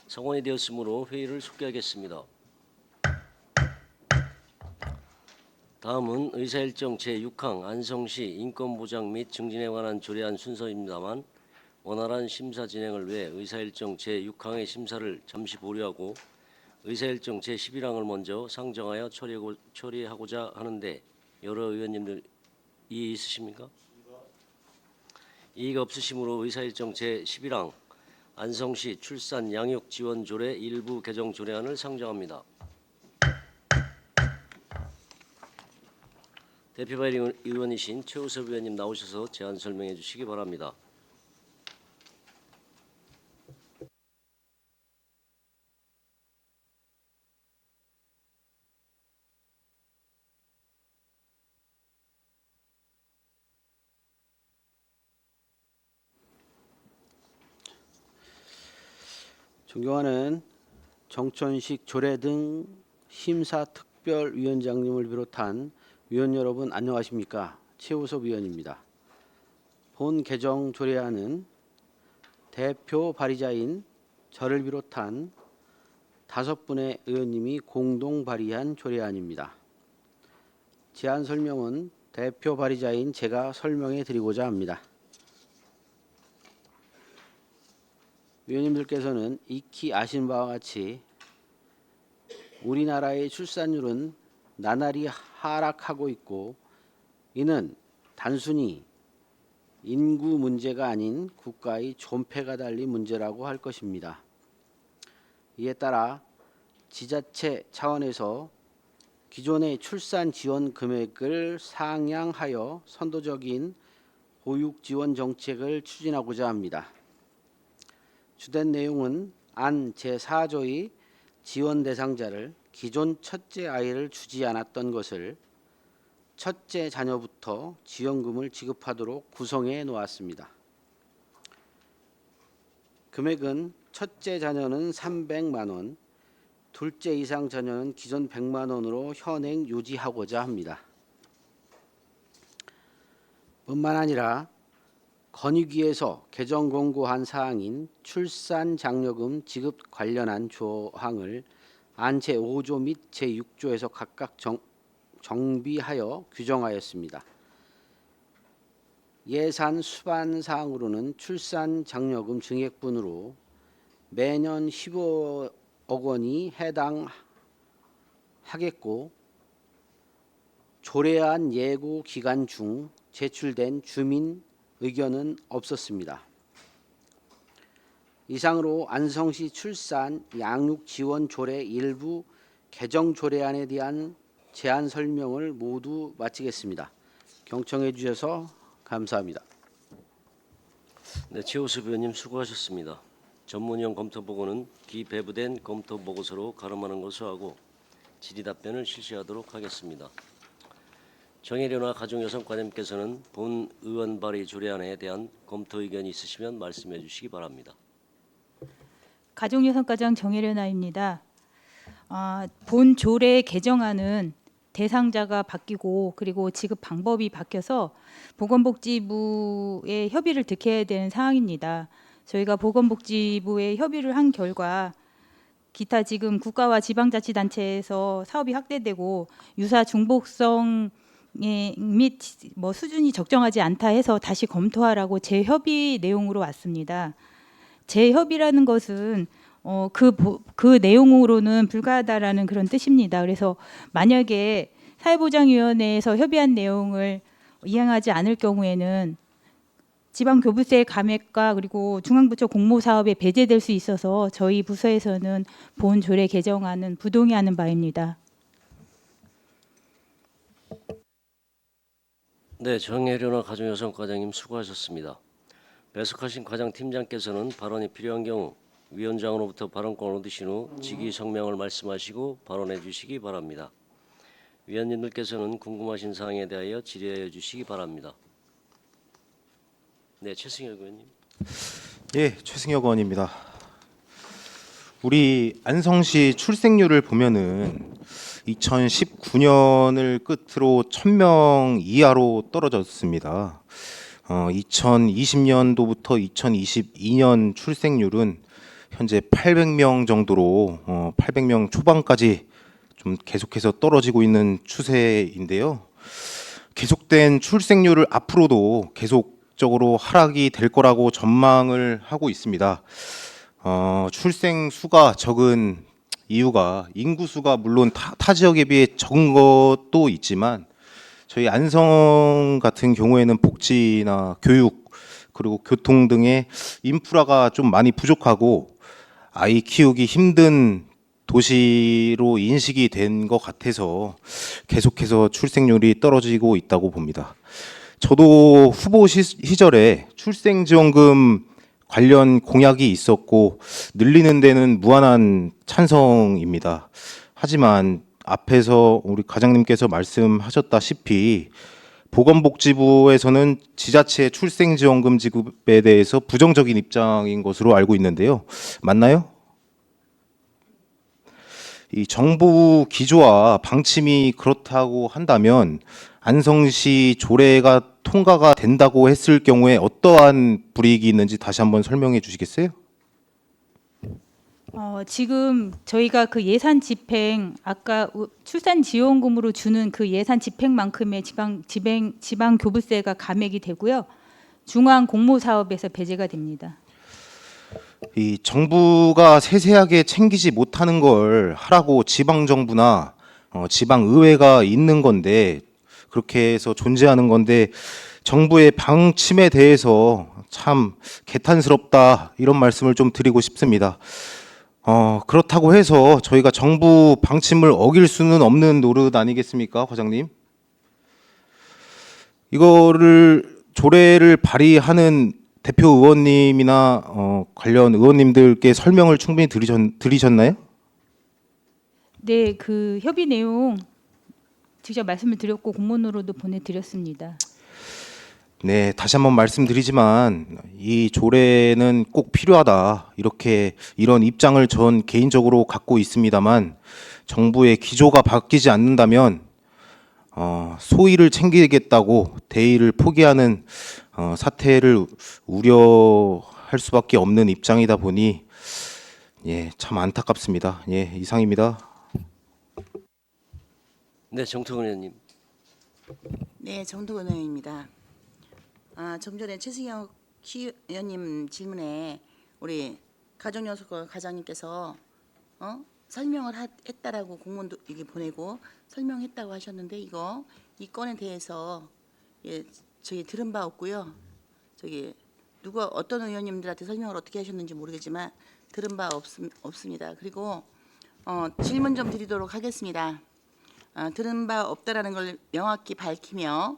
성원이 되었으므로 회의를 속개하겠습니다. 다음은 의사일정 제6항 안성시 인권보장 및 증진에 관한 조례안 순서입니다만 원활한 심사 진행을 위해 의사일정 제6항의 심사를 잠시 보류하고 의사일정 제11항을 먼저 상정하여 처리하고자 하는데 여러 의원님들 이의 있으십니까? 이의가 없으시므로 의사일정 제11항 안성시 출산 양육 지원 조례 일부 개정 조례안을 상정합니다. 대표 발의 의원이신 최우섭 의원님 나오셔서 제안 설명해 주시기 바랍니다. 존경하는 정천식 조례 등 심사특별위원장님을 비롯한 위원 여러분 안녕하십니까? 최우섭 위원입니다. 본 개정 조례안은 대표 발의자인 저를 비롯한 5분의 의원님이 공동 발의한 조례안입니다. 제안 설명은 대표 발의자인 제가 설명해 드리고자 합니다. 위원님들께서는 익히 아신 바와 같이 우리나라의 출산율은 나날이 하락하고 있고 이는 단순히 인구 문제가 아닌 국가의 존폐가 달린 문제라고 할 것입니다. 이에 따라 지자체 차원에서 기존의 출산 지원 금액을 상향하여 선도적인 보육 지원 정책을 추진하고자 합니다. 주된 내용은 안 제4조의 지원 대상자를 기존 첫째 아이를 주지 않았던 것을 첫째 자녀부터 지원금을 지급하도록 구성해 놓았습니다. 금액은 첫째 자녀는 300만 원, 둘째 이상 자녀는 기존 100만 원으로 현행 유지하고자 합니다. 뿐만 아니라 건의위에서 개정 공고한 사항인 출산 장려금 지급 관련한 조항을 안 제5조 및 제6조에서 각각 정비하여 규정하였습니다. 예산 수반 사항으로는 출산 장려금 증액분으로 매년 15억 원이 해당하겠고 조례안 예고 기간 중 제출된 주민 의견은 없었습니다. 이상으로 안성시 출산 양육 지원 조례 일부 개정 조례안에 대한 제안 설명을 모두 마치겠습니다. 경청해 주셔서 감사합니다. 네, 최우섭 의원님 수고하셨습니다. 전문위원 검토 보고는 기배부된 검토 보고서로 가름하는 것으로 하고 질의 답변을 실시하도록 하겠습니다. 정혜련화 가족여성과장님께서는 본 의원 발의 조례안에 대한 검토 의견이 있으시면 말씀해 주시기 바랍니다. 가족여성과장 정혜련아입니다. 본 조례 개정안은 대상자가 바뀌고 그리고 지급 방법이 바뀌어서 보건복지부의 협의를 득해야 되는 사항입니다. 저희가 보건복지부에 협의를 한 결과 기타 지금 국가와 지방자치단체에서 사업이 확대되고 유사 중복성 및 수준이 적정하지 않다 해서 다시 검토하라고 재협의 내용으로 왔습니다. 재협의라는 것은 그 내용으로는 불가하다라는 그런 뜻입니다. 그래서 만약에 사회보장위원회에서 협의한 내용을 이행하지 않을 경우에는 지방교부세 감액과 그리고 중앙부처 공모사업에 배제될 수 있어서 저희 부서에서는 본 조례 개정안은 부동의하는 바입니다. 네, 정혜련화 가족여성과장님 수고하셨습니다. 배석하신 과장팀장께서는 발언이 필요한 경우 위원장으로부터 발언권을 얻으신 후 직위 성명을 말씀하시고 발언해 주시기 바랍니다. 위원님들께서는 궁금하신 사항에 대하여 질의해 주시기 바랍니다. 네, 최승혁 의원님. 예, 최승혁 의원입니다. 우리 안성시 출생률을 보면은 2019년을 끝으로 1000명 이하로 떨어졌습니다. 2020년도부터 2022년 출생률은 현재 800명 정도로 800명 초반까지 좀 계속해서 떨어지고 있는 추세인데요. 계속된 출생률을 앞으로도 계속적으로 하락이 될 거라고 전망을 하고 있습니다. 출생 수가 적은 이유가 인구 수가 물론 타 지역에 비해 적은 것도 있지만 저희 안성 같은 경우에는 복지나 교육 그리고 교통 등의 인프라가 좀 많이 부족하고 아이 키우기 힘든 도시로 인식이 된 것 같아서 계속해서 출생률이 떨어지고 있다고 봅니다. 저도 후보 시절에 출생지원금 관련 공약이 있었고 늘리는 데는 무한한 찬성입니다. 하지만 앞에서 우리 과장님께서 말씀하셨다시피 보건복지부에서는 지자체 출생지원금 지급에 대해서 부정적인 입장인 것으로 알고 있는데요. 맞나요? 이 정부 기조와 방침이 그렇다고 한다면 안성시 조례가 통과가 된다고 했을 경우에 어떠한 불이익이 있는지 다시 한번 설명해 주시겠어요? 지금 저희가 그 예산 집행 아까 출산 지원금으로 주는 그 예산 집행만큼의 지방 교부세가 감액이 되고요. 중앙 공모 사업에서 배제가 됩니다. 이 정부가 세세하게 챙기지 못하는 걸 하라고 지방 정부나 지방 의회가 있는 건데 그렇게 해서 존재하는 건데 정부의 방침에 대해서 참 개탄스럽다 이런 말씀을 좀 드리고 싶습니다. 그렇다고 해서 저희가 정부 방침을 어길 수는 없는 노릇 아니겠습니까, 과장님? 이거를 조례를 발의하는 대표 의원님이나 관련 의원님들께 설명을 충분히 드리셨나요? 네, 그 협의 내용 직접 말씀을 드렸고 공문으로도 보내드렸습니다. 네, 다시 한번 말씀드리지만 이 조례는 꼭 필요하다 이런 입장을 전 개인적으로 갖고 있습니다만 정부의 기조가 바뀌지 않는다면 소위를 챙기겠다고 대의를 포기하는 사태를 우려할 수밖에 없는 입장이다 보니 참 안타깝습니다. 이상입니다. 네, 정태근 의원님. 네, 정도근 의원입니다. 좀 전에 최승혁 의원님 질문에 우리 가정연수원 과장님께서 설명을 했다라고 공문도 이게 보내고 설명했다고 하셨는데 이 건에 대해서 저희 들은 바 없고요. 누가 어떤 의원님들한테 설명을 어떻게 하셨는지 모르겠지만 들은 바 없습니다. 그리고 질문 좀 드리도록 하겠습니다. 들은 바 없다라는 걸 명확히 밝히며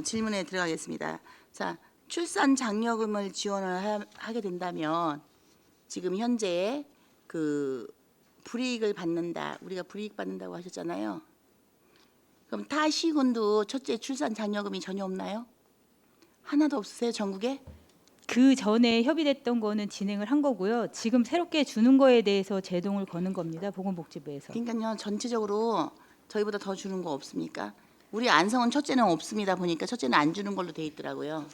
질문에 들어가겠습니다. 자, 출산 장려금을 지원을 하게 된다면 지금 현재 그 불이익을 받는다. 우리가 불이익 받는다고 하셨잖아요. 그럼 타 시군도 첫째 출산 장려금이 전혀 없나요? 하나도 없으세요, 전국에? 그 전에 협의됐던 거는 진행을 한 거고요. 지금 새롭게 주는 거에 대해서 제동을 거는 겁니다. 보건복지부에서. 그러니까요, 전체적으로 저희보다 더 주는 거 없습니까? 우리 안성은 첫째는 없습니다. 보니까 첫째는 안 주는 걸로 돼 있더라고요.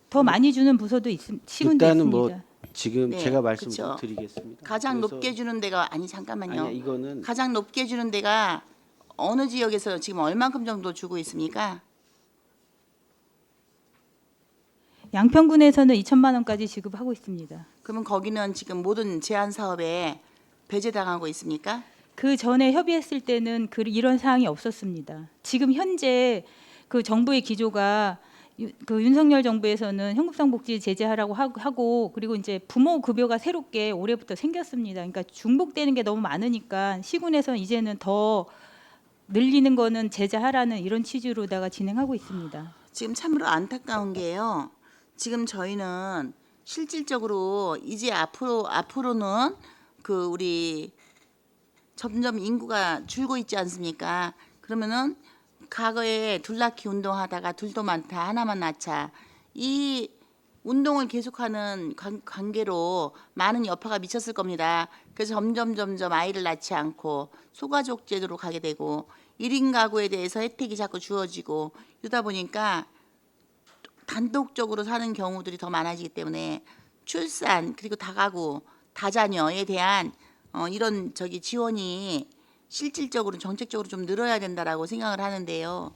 더 많이 주는 부서도 시군도 일단은 있습니다. 뭐 지금 네, 제가 그쵸. 말씀드리겠습니다. 가장 그래서- 높게 주는 데가 잠깐만요. 아니야, 이거는 가장 높게 주는 데가 어느 지역에서 지금 얼만큼 정도 주고 있습니까? 양평군에서는 2천만 원까지 지급하고 있습니다. 그러면 거기는 지금 모든 제한 사업에 배제당하고 있습니까? 그 전에 협의했을 때는 이런 사항이 없었습니다. 지금 현재 그 정부의 기조가 그 윤석열 정부에서는 현금성 복지 제재하라고 하고 그리고 이제 부모 급여가 새롭게 올해부터 생겼습니다. 그러니까 중복되는 게 너무 많으니까 시군에서는 이제는 더 늘리는 거는 제재하라는 이런 취지로다가 진행하고 있습니다. 지금 참으로 안타까운 게요. 지금 저희는 실질적으로 이제 앞으로는 그 우리 점점 인구가 줄고 있지 않습니까? 그러면은 과거에 둘 낳기 운동하다가 둘도 많다 하나만 낳자 이 운동을 계속하는 관계로 많은 여파가 미쳤을 겁니다. 그래서 점점 아이를 낳지 않고 소가족 제도로 가게 되고 1인 가구에 대해서 혜택이 자꾸 주어지고 이러다 보니까 단독적으로 사는 경우들이 더 많아지기 때문에 출산 그리고 다가구 다자녀에 대한 이런 지원이 실질적으로 정책적으로 좀 늘어야 된다라고 생각을 하는데요.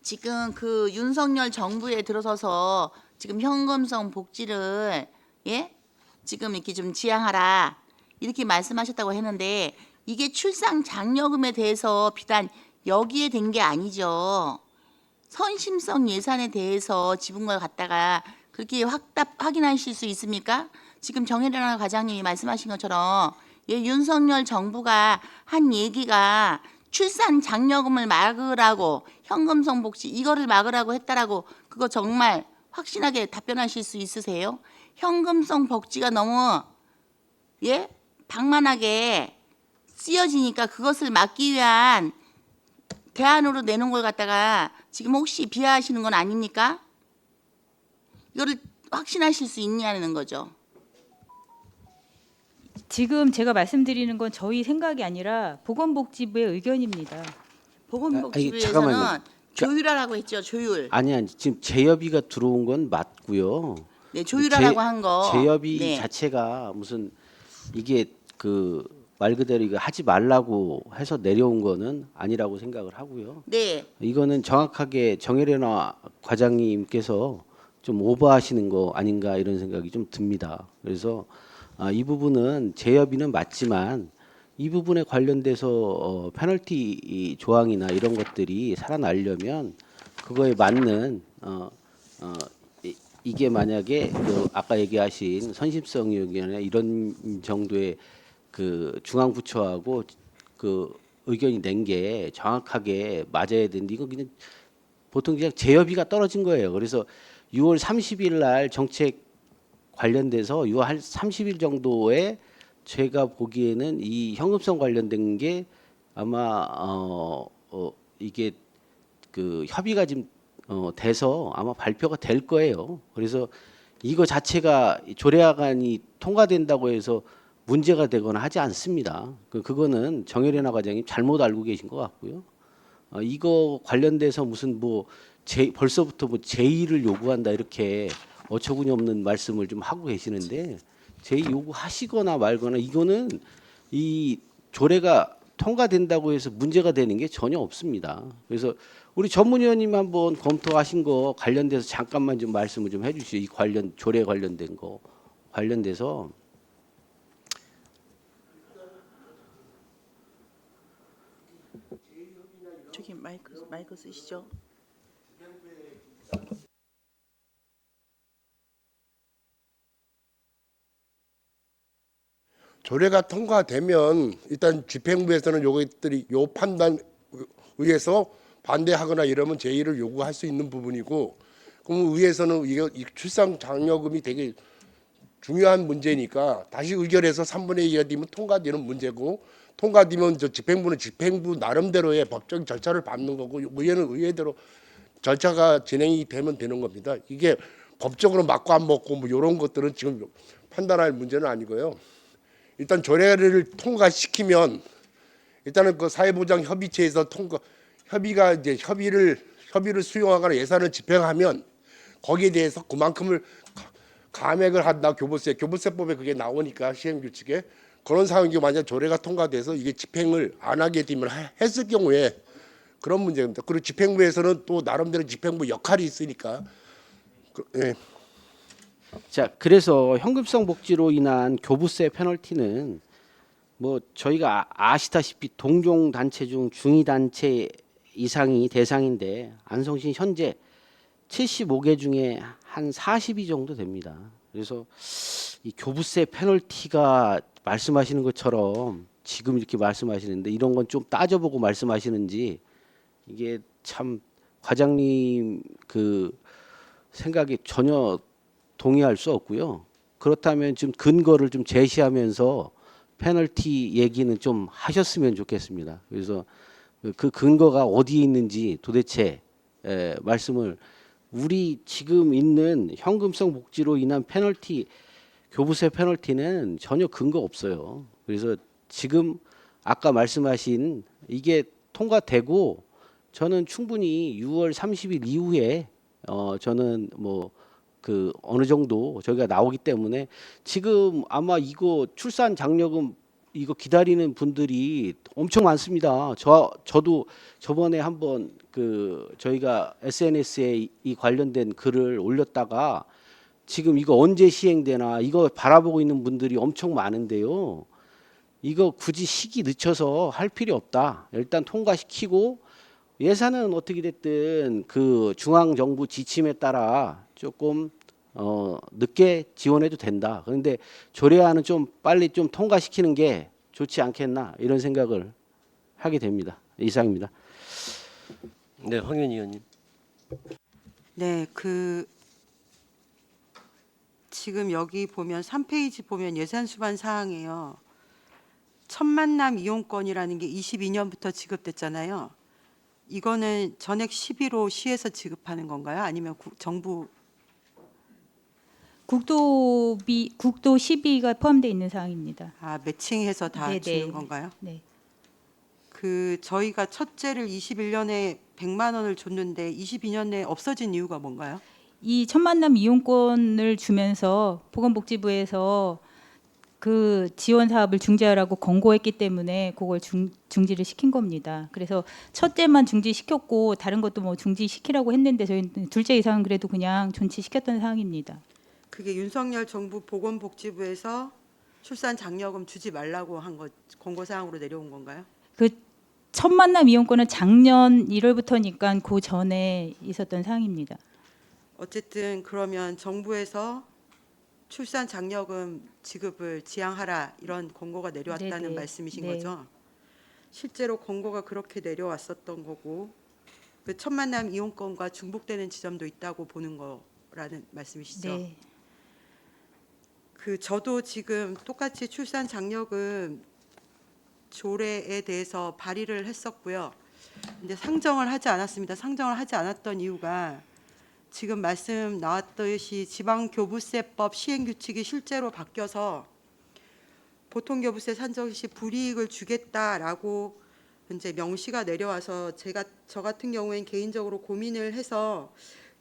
지금 그 윤석열 정부에 들어서서 지금 현금성 복지를 지금 이렇게 좀 지향하라 이렇게 말씀하셨다고 했는데 이게 출산 장려금에 대해서 비단 여기에 된 게 아니죠. 선심성 예산에 대해서 지분걸 갖다가 그렇게 확인하실 수 있습니까? 지금 정혜련 과장님이 말씀하신 것처럼 윤석열 정부가 한 얘기가 출산 장려금을 막으라고 현금성 복지 이거를 막으라고 했다라고 그거 정말 확신하게 답변하실 수 있으세요? 현금성 복지가 너무 방만하게 쓰여지니까 그것을 막기 위한 대안으로 내놓은 걸 갖다가 지금 혹시 비하하시는 건 아닙니까? 이거를 확신하실 수 있냐는 거죠. 지금 제가 말씀드리는 건 저희 생각이 아니라 보건복지부의 의견입니다. 보건복지부에서는 잠깐만요. 조율하라고 했죠. 조율. 아니 지금 재협의가 들어온 건 맞고요. 네, 조율하라고 한 거. 재협의 네. 자체가 무슨 이게 그 말 그대로 이거 하지 말라고 해서 내려온 거는 아니라고 생각을 하고요. 네. 이거는 정확하게 정혜련 과장님께서 좀 오버하시는 거 아닌가 이런 생각이 좀 듭니다. 그래서 이 부분은 재협의는 맞지만 이 부분에 관련돼서 페널티 조항이나 이런 것들이 살아나려면 그거에 맞는 이게 만약에 그 아까 얘기하신 선심성 의견이나 이런 정도의 그 중앙부처하고 그 의견이 낸 게 정확하게 맞아야 되는데 이거 그냥 보통 그냥 재협의가 떨어진 거예요. 그래서 6월 30일 날 정책 관련돼서 6월 30일 정도에 제가 보기에는 이 현금성 관련된 게 아마 이게 그 협의가 지금 돼서 아마 발표가 될 거예요. 그래서 이거 자체가 조례안이 통과된다고 해서 문제가 되거나 하지 않습니다. 그거는 정혜련 과장님 잘못 알고 계신 것 같고요. 이거 관련돼서 무슨 벌써부터 제의를 요구한다 이렇게 어처구니 없는 말씀을 좀 하고 계시는데 제의 요구하시거나 말거나 이거는 이 조례가 통과된다고 해서 문제가 되는 게 전혀 없습니다. 그래서 우리 전문위원님 한번 검토하신 거 관련돼서 잠깐만 좀 말씀을 좀 해주시죠. 이 조례 관련된 거 관련돼서. 저기 마이크 쓰시죠. 조례가 통과되면 일단 집행부에서는 요것들이 요 판단 의해서 반대하거나 이러면 제의를 요구할 수 있는 부분이고, 그럼 의회에서는 이거 출산 장려금이 되게 중요한 문제니까 다시 의결해서 3분의 2가 되면 통과되는 문제고, 통과되면 집행부는 집행부 나름대로의 법적 절차를 밟는 거고, 의회는 의회대로 절차가 진행이 되면 되는 겁니다. 이게 법적으로 맞고 안 맞고 이런 것들은 지금 판단할 문제는 아니고요. 일단 조례를 통과시키면 일단은 그 사회보장 협의체에서 협의가 이제 협의를 수용하거나 예산을 집행하면 거기에 대해서 그만큼을 감액을 한다. 교부세법에 그게 나오니까 시행규칙에 그런 상황이 만약 조례가 통과돼서 이게 집행을 안 하게 되면 했을 경우에 그런 문제입니다. 그리고 집행부에서는 또 나름대로 집행부 역할이 있으니까. 예. 자, 그래서 현금성 복지로 인한 교부세 페널티는 저희가 아시다시피 동종 단체 중 중위 단체 이상이 대상인데 안성시 현재 75개 중에 한 40위 정도 됩니다. 그래서 이 교부세 페널티가 말씀하시는 것처럼 지금 이렇게 말씀하시는데 이런 건 좀 따져보고 말씀하시는지 이게 참 과장님 그 생각이 전혀 동의할 수 없고요. 그렇다면 좀 근거를 좀 제시하면서 페널티 얘기는 좀 하셨으면 좋겠습니다. 그래서 그 근거가 어디에 있는지 도대체 말씀을 우리 지금 있는 현금성 복지로 인한 페널티 교부세 페널티는 전혀 근거 없어요. 그래서 지금 아까 말씀하신 이게 통과되고 저는 충분히 6월 30일 이후에 저는 그 어느 정도 저희가 나오기 때문에 지금 아마 이거 출산 장려금 이거 기다리는 분들이 엄청 많습니다. 저도 저번에 한번 그 저희가 SNS에 이 관련된 글을 올렸다가 지금 이거 언제 시행되나 이거 바라보고 있는 분들이 엄청 많은데요. 이거 굳이 시기 늦춰서 할 필요 없다. 일단 통과시키고 예산은 어떻게 됐든 그 중앙 정부 지침에 따라 조금 늦게 지원해도 된다. 그런데 조례안은 좀 빨리 좀 통과시키는 게 좋지 않겠나 이런 생각을 하게 됩니다. 이상입니다. 네, 황현 의원님. 네, 지금 여기 보면 3페이지 보면 예산 수반 사항이에요. 첫 만남 이용권이라는 게 22년부터 지급됐잖아요. 이거는 전액 11호 시에서 지급하는 건가요? 아니면 정부 국도 12가 포함되어 있는 사항입니다. 매칭해서 다 네네. 주는 건가요? 네. 저희가 첫째를 21년에 100만 원을 줬는데 22년 내에 없어진 이유가 뭔가요? 이 첫 만남 이용권을 주면서 보건복지부에서 그 지원 사업을 중지하라고 권고했기 때문에 그걸 중지를 시킨 겁니다. 그래서 첫째만 중지시켰고 다른 것도 뭐 중지시키라고 했는데 저희는 둘째 이상은 그래도 그냥 존치시켰던 사항입니다. 그게 윤석열 정부 보건복지부에서 출산 장려금 주지 말라고 한 거 권고 사항으로 내려온 건가요? 그 첫 만남 이용권은 작년 1월부터니까 그 전에 있었던 사항입니다. 어쨌든 그러면 정부에서 출산 장려금 지급을 지양하라 이런 권고가 내려왔다는 네네. 말씀이신 네. 거죠? 실제로 권고가 그렇게 내려왔었던 거고 그 첫 만남 이용권과 중복되는 지점도 있다고 보는 거라는 말씀이시죠? 네. 저도 지금 똑같이 출산 장려금 조례에 대해서 발의를 했었고요. 근데 상정을 하지 않았습니다. 상정을 하지 않았던 이유가 지금 말씀 나왔듯이 지방교부세법 시행규칙이 실제로 바뀌어서 보통교부세 산정 시 불이익을 주겠다라고 이제 명시가 내려와서 저 같은 경우엔 개인적으로 고민을 해서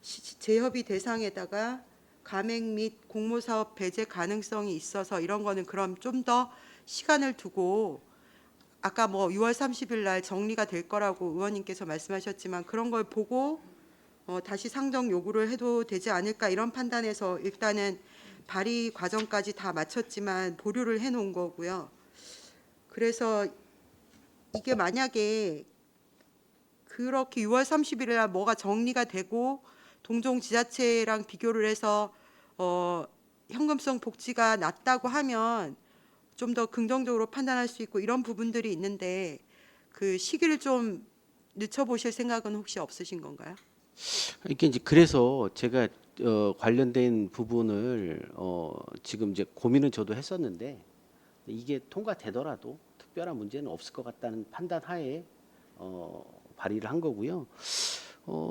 재협의 대상에다가 가맹 및 공모사업 배제 가능성이 있어서 이런 거는 그럼 좀 더 시간을 두고 아까 뭐 6월 30일 날 정리가 될 거라고 의원님께서 말씀하셨지만 그런 걸 보고 다시 상정 요구를 해도 되지 않을까 이런 판단에서 일단은 발의 과정까지 다 마쳤지만 보류를 해놓은 거고요. 그래서 이게 만약에 그렇게 6월 30일 날 뭐가 정리가 되고 동종 지자체랑 비교를 해서 현금성 복지가 낮다고 하면 좀 더 긍정적으로 판단할 수 있고 이런 부분들이 있는데 그 시기를 좀 늦춰보실 생각은 혹시 없으신 건가요? 이게 이제 그래서 제가 관련된 부분을 지금 이제 고민은 저도 했었는데 이게 통과되더라도 특별한 문제는 없을 것 같다는 판단하에 발의를 한 거고요.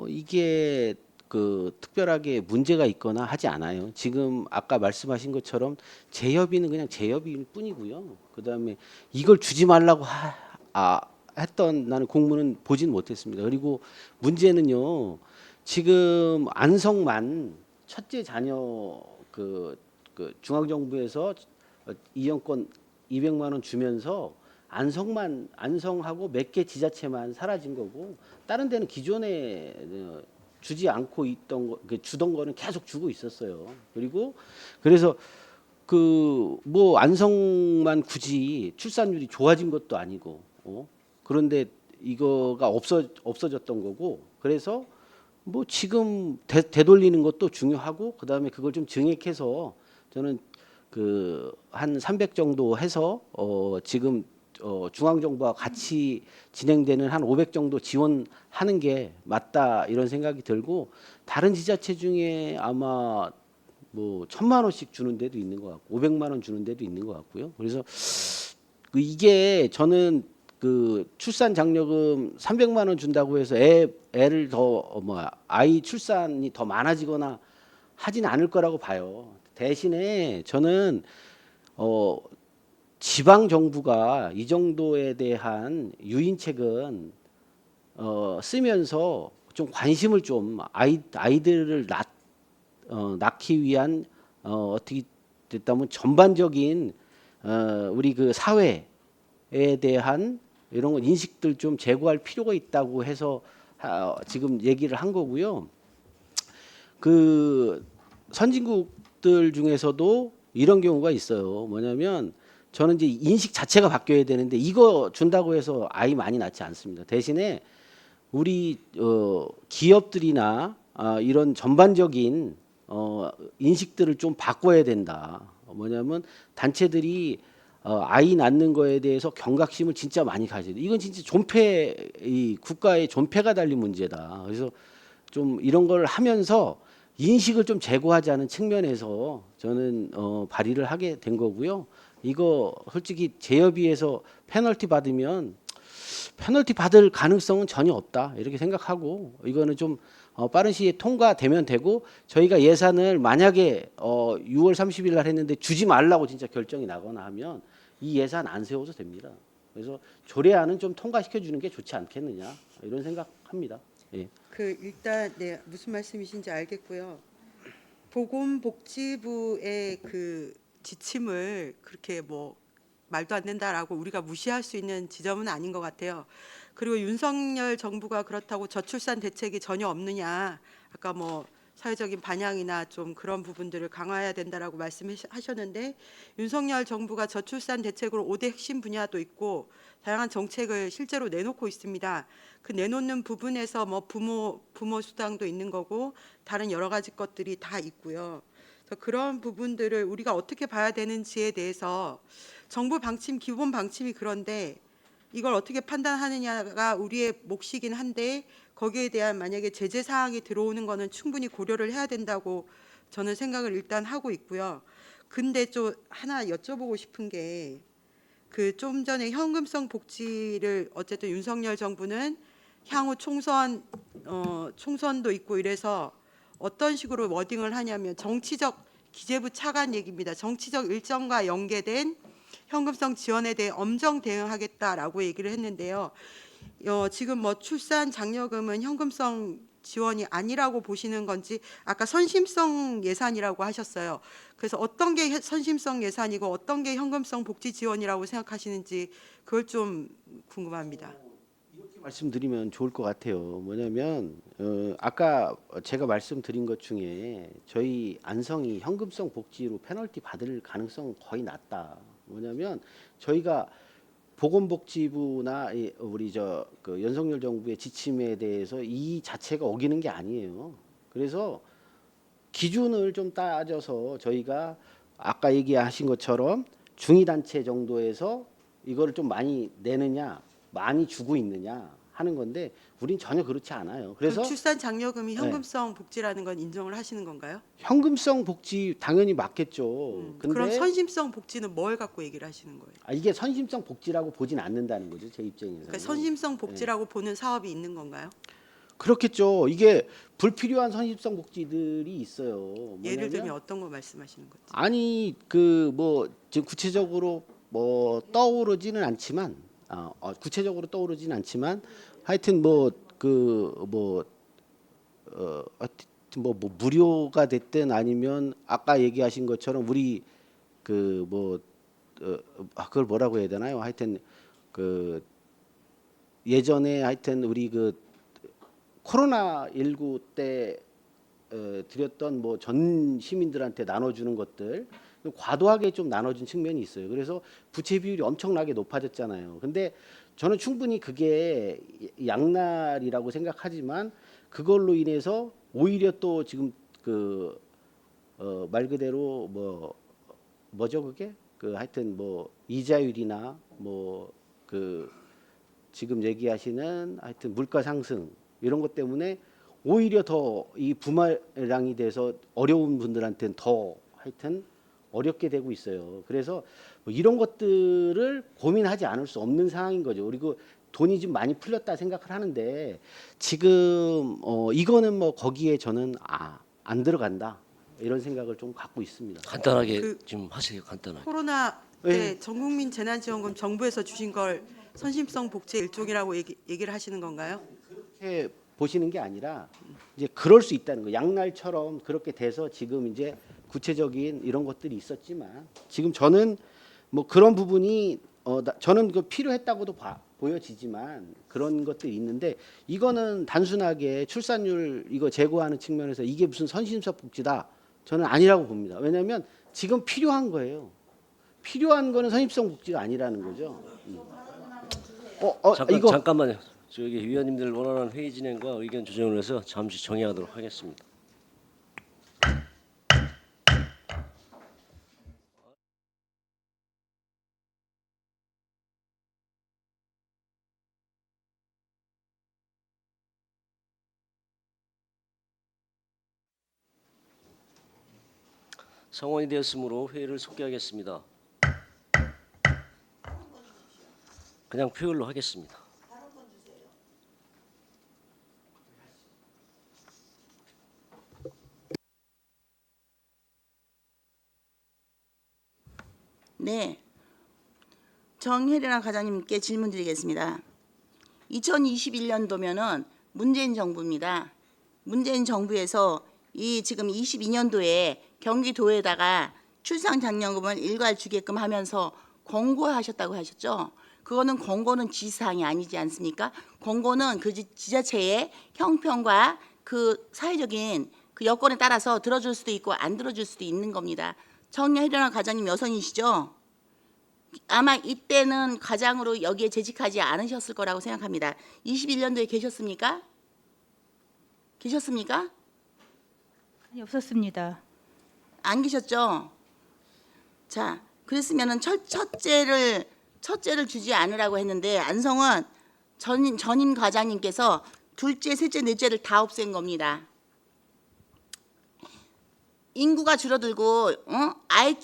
이게 그 특별하게 문제가 있거나 하지 않아요. 지금 아까 말씀하신 것처럼 재협의는 그냥 재협의일 뿐이고요. 그다음에 이걸 주지 말라고 했던 나는 공문은 보진 못했습니다. 그리고 문제는요. 지금 안성만 첫째 자녀 그 중앙정부에서 이용권 200만 원 주면서 안성하고 몇 개 지자체만 사라진 거고 다른 데는 기존에 주지 않고 있던 거 주던 거는 계속 주고 있었어요. 그리고 그래서 그 뭐 안성만 굳이 출산율이 좋아진 것도 아니고 그런데 이거가 없어졌던 거고 그래서 뭐 지금 되돌리는 것도 중요하고 그다음에 그걸 좀 증액해서 저는 그 한 300 정도 해서 지금 중앙 정부와 같이 진행되는 한 500 정도 지원하는 게 맞다 이런 생각이 들고 다른 지자체 중에 아마 뭐 1,000만 원씩 주는 데도 있는 것 같고 500만 원 주는 데도 있는 것 같고요. 그래서 이게 저는 그 출산 장려금 300만 원 준다고 해서 애를 더 아이 출산이 더 많아지거나 하진 않을 거라고 봐요. 대신에 저는 지방 정부가 이 정도에 대한 유인책은 쓰면서 좀 관심을 좀 아이들을 낳기 위한 어떻게 됐다면 전반적인 우리 그 사회에 대한 이런 거 인식들 좀 제고할 필요가 있다고 해서 지금 얘기를 한 거고요. 그 선진국들 중에서도 이런 경우가 있어요. 뭐냐면 저는 이제 인식 자체가 바뀌어야 되는데 이거 준다고 해서 아이 많이 낳지 않습니다. 대신에 우리 기업들이나 이런 전반적인 인식들을 좀 바꿔야 된다. 뭐냐면 단체들이 아이 낳는 거에 대해서 경각심을 진짜 많이 가져야 돼. 이건 진짜 이 국가의 존폐가 달린 문제다. 그래서 좀 이런 걸 하면서 인식을 좀 제고하자는 측면에서 저는 발의를 하게 된 거고요. 이거 솔직히 재협의에서 페널티 받으면 페널티 받을 가능성은 전혀 없다 이렇게 생각하고 이거는 좀 빠른 시기에 통과되면 되고 저희가 예산을 만약에 6월 30일 날 했는데 주지 말라고 진짜 결정이 나거나 하면 이 예산 안 세워도 됩니다. 그래서 조례안은 좀 통과시켜 주는 게 좋지 않겠느냐 이런 생각합니다. 예. 그 일단 네 무슨 말씀이신지 알겠고요. 보건복지부의 그 지침을 그렇게 뭐 말도 안 된다라고 우리가 무시할 수 있는 지점은 아닌 것 같아요. 그리고 윤석열 정부가 그렇다고 저출산 대책이 전혀 없느냐, 아까 뭐 사회적인 반향이나 좀 그런 부분들을 강화해야 된다라고 말씀하셨는데 윤석열 정부가 저출산 대책으로 5대 핵심 분야도 있고 다양한 정책을 실제로 내놓고 있습니다. 그 내놓는 부분에서 뭐 부모 수당도 있는 거고 다른 여러 가지 것들이 다 있고요. 그래서 그런 부분들을 우리가 어떻게 봐야 되는지에 대해서 정부 방침, 기본 방침이 그런데 이걸 어떻게 판단하느냐가 우리의 몫이긴 한데 거기에 대한 만약에 제재 사항이 들어오는 거는 충분히 고려를 해야 된다고 저는 생각을 일단 하고 있고요. 근데 좀 하나 여쭤보고 싶은 게 그 좀 전에 현금성 복지를 어쨌든 윤석열 정부는 향후 총선도 있고 이래서 어떤 식으로 워딩을 하냐면 정치적 기재부 차관 얘기입니다. 정치적 일정과 연계된 현금성 지원에 대해 엄정 대응하겠다라고 얘기를 했는데요. 지금 뭐 출산 장려금은 현금성 지원이 아니라고 보시는 건지 아까 선심성 예산이라고 하셨어요. 그래서 어떤 게 선심성 예산이고 어떤 게 현금성 복지 지원이라고 생각하시는지 그걸 좀 궁금합니다. 이렇게 말씀드리면 좋을 것 같아요. 뭐냐면 아까 제가 말씀드린 것 중에 저희 안성이 현금성 복지로 페널티 받을 가능성 거의 낮다. 뭐냐면 저희가 보건복지부나 우리 그 윤석열 정부의 지침에 대해서 이 자체가 어기는 게 아니에요. 그래서 기준을 좀 따져서 저희가 아까 얘기하신 것처럼 중위단체 정도에서 이거를 좀 많이 내느냐, 많이 주고 있느냐 하는 건데 우린 전혀 그렇지 않아요. 그래서 출산 장려금이 현금성 복지라는 건 인정을 하시는 건가요? 현금성 복지 당연히 맞겠죠. 근데 그럼 선심성 복지는 뭘 갖고 얘기를 하시는 거예요? 이게 선심성 복지라고 보진 않는다는 거죠, 제 입장에서는. 그러니까 선심성 복지라고 보는 사업이 있는 건가요? 그렇겠죠. 이게 불필요한 선심성 복지들이 있어요. 예를 뭐냐면 들면 어떤 거 말씀하시는 거죠? 아니 그 뭐 지금 구체적으로 뭐 떠오르지는 않지만 구체적으로 떠오르지는 않지만 하여튼 뭐 무료가 됐든 아니면 아까 얘기하신 것처럼 우리 그걸 뭐라고 해야 되나요? 하여튼 그 예전에 하여튼 우리 그 코로나19 때 드렸던 뭐 전 시민들한테 나눠주는 것들 과도하게 좀 나눠준 측면이 있어요. 그래서 부채 비율이 엄청나게 높아졌잖아요. 근데 저는 충분히 그게 양날이라고 생각하지만 그걸로 인해서 오히려 또 지금 말 그대로 뭐죠 그게 하여튼 뭐 이자율이나 지금 얘기하시는 하여튼 물가 상승 이런 것 때문에 오히려 더 이 부마랑이 돼서 어려운 분들한테는 더 하여튼 어렵게 되고 있어요. 그래서 뭐 이런 것들을 고민하지 않을 수 없는 상황인 거죠. 그리고 돈이 좀 많이 풀렸다 생각을 하는데 지금 이거는 뭐 거기에 저는 안 들어간다 이런 생각을 좀 갖고 있습니다. 간단하게 좀 하세요. 간단하게. 코로나 때 전국민 재난지원금 정부에서 주신 걸 선심성 복지의 일종이라고 얘기를 하시는 건가요? 이렇게 보시는 게 아니라 이제 그럴 수 있다는 거. 양날처럼 그렇게 돼서 지금 이제 구체적인 이런 것들이 있었지만 지금 저는 뭐 그런 부분이 저는 그 필요했다고도 보여지지만 그런 것들이 있는데 이거는 단순하게 출산율 이거 제고하는 측면에서 이게 무슨 선심성 복지다 저는 아니라고 봅니다. 왜냐하면 지금 필요한 거예요. 필요한 거는 선심성 복지가 아니라는 거죠. 이거 잠깐만요. 저기 위원님들 원활한 회의 진행과 의견 조정을 해서 잠시 정의하도록 하겠습니다. 성원이 되었으므로 회의를 속개하겠습니다. 그냥 표결로 하겠습니다. 네. 정혜련아 과장님께 질문드리겠습니다. 2021년도면은 문재인 정부입니다. 문재인 정부에서 이 지금 22년도에 경기도에다가 출산장려금을 일괄 주게끔 하면서 권고하셨다고 하셨죠. 그거는 권고는 지시사항이 아니지 않습니까? 권고는 그 지자체의 형평과 그 사회적인 그 여건에 따라서 들어줄 수도 있고 안 들어줄 수도 있는 겁니다. 정혜련아 과장님 여성이시죠? 아마 이때는 과장으로 여기에 재직하지 않으셨을 거라고 생각합니다. 21년도에 계셨습니까? 계셨습니까? 아니, 없었습니다. 안 계셨죠? 자, 그랬으면은 첫째를 주지 않으라고 했는데 안성은 전임 과장님께서 둘째, 셋째, 넷째를 다 없앤 겁니다. 인구가 줄어들고 아이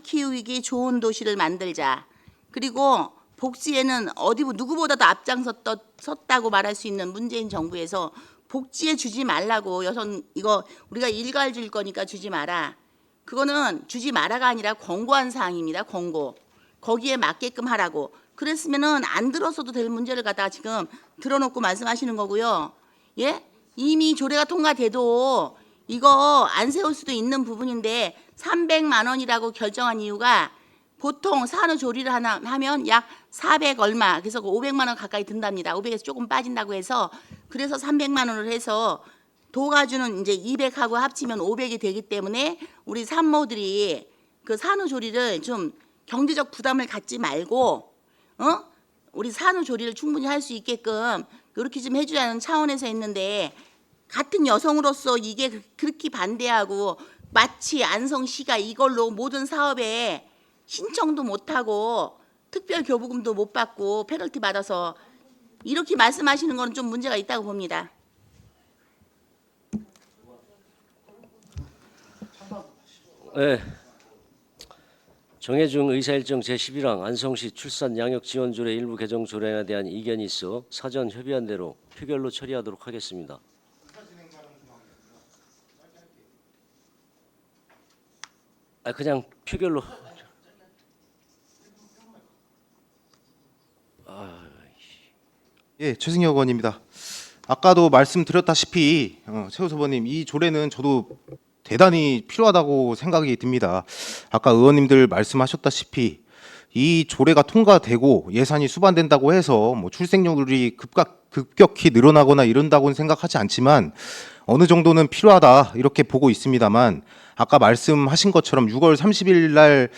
키우기 좋은 도시를 만들자. 그리고 복지에는 어디 누구보다도 앞장섰다고 말할 수 있는 문재인 정부에서 복지에 주지 말라고 여성 이거 우리가 일괄 줄 거니까 주지 마라. 그거는 주지 마라가 아니라 권고한 사항입니다. 권고. 거기에 맞게끔 하라고. 그랬으면은 안 들어서도 될 문제를 갖다가 지금 들어놓고 말씀하시는 거고요. 예? 이미 조례가 통과돼도 이거 안 세울 수도 있는 부분인데 300만 원이라고 결정한 이유가 보통 산후조리를 하면 약 400 얼마 그래서 500만 원 가까이 든답니다. 500에서 조금 빠진다고 해서 그래서 300만 원을 해서 도가주는 이제 200하고 합치면 500이 되기 때문에 우리 산모들이 그 산후조리를 좀 경제적 부담을 갖지 말고 우리 산후조리를 충분히 할 수 있게끔 이렇게 좀 해주자는 차원에서 했는데 같은 여성으로서 이게 그렇게 반대하고 마치 안성시가 이걸로 모든 사업에 신청도 못하고 특별 교부금도 못 받고 페널티 받아서 이렇게 말씀하시는 거는 좀 문제가 있다고 봅니다. 네. 정해준 의사일정 제11항 안성시 출산 양육 지원 조례 일부 개정 조례안에 대한 이견이 있어 사전 협의한 대로 표결로 처리하도록 하겠습니다. 그냥 표결로. 예, 최승혁 의원입니다. 아까도 말씀드렸다시피 최우수 의원님 이 조례는 저도 대단히 필요하다고 생각이 듭니다. 아까 의원님들 말씀하셨다시피 이 조례가 통과되고 예산이 수반된다고 해서 뭐 출생률이 급격히 늘어나거나 이런다고는 생각하지 않지만 어느 정도는 필요하다 이렇게 보고 있습니다만 아까 말씀하신 것처럼 6월 30일 날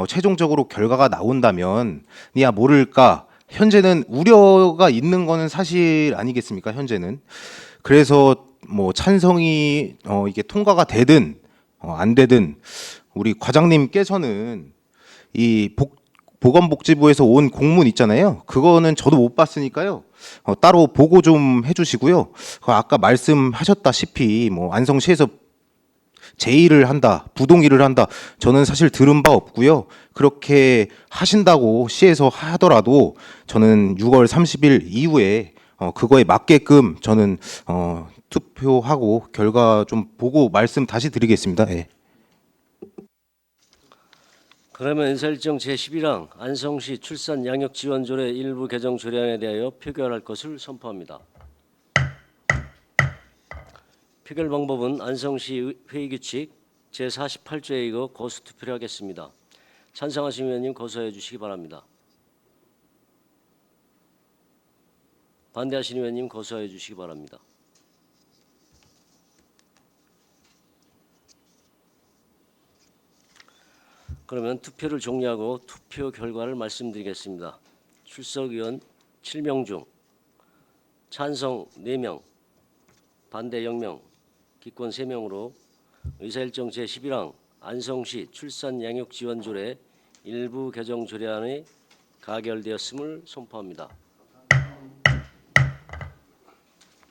최종적으로 결과가 나온다면 니야 모를까 현재는 우려가 있는 거는 사실 아니겠습니까? 현재는. 그래서 뭐 찬성이 이게 통과가 되든 안 되든 우리 과장님께서는 이 보건복지부에서 온 공문 있잖아요. 그거는 저도 못 봤으니까요. 따로 보고 좀 해주시고요. 아까 말씀하셨다시피 뭐 안성시에서 제의를 한다, 부동의를 한다. 저는 사실 들은 바 없고요. 그렇게 하신다고 시에서 하더라도 저는 6월 30일 이후에 그거에 맞게끔 저는 투표하고 결과 좀 보고 말씀 다시 드리겠습니다. 예. 그러면 의사일정 제11항 안성시 출산 양육 지원 조례 일부 개정 조례안에 대하여 표결할 것을 선포합니다. 표결 방법은 안성시 회의규칙 제48조에 의거 거수 투표를 하겠습니다. 찬성하시는 의원님 거수해 주시기 바랍니다. 반대하시는 의원님 거수해 주시기 바랍니다. 그러면 투표를 종료하고 투표 결과를 말씀드리겠습니다. 출석 의원 7명 중 찬성 4명, 반대 0명, 기권 3명으로 의사일정 제11항 안성시 출산 양육 지원 조례 일부 개정 조례안이 가결되었음을 선포합니다.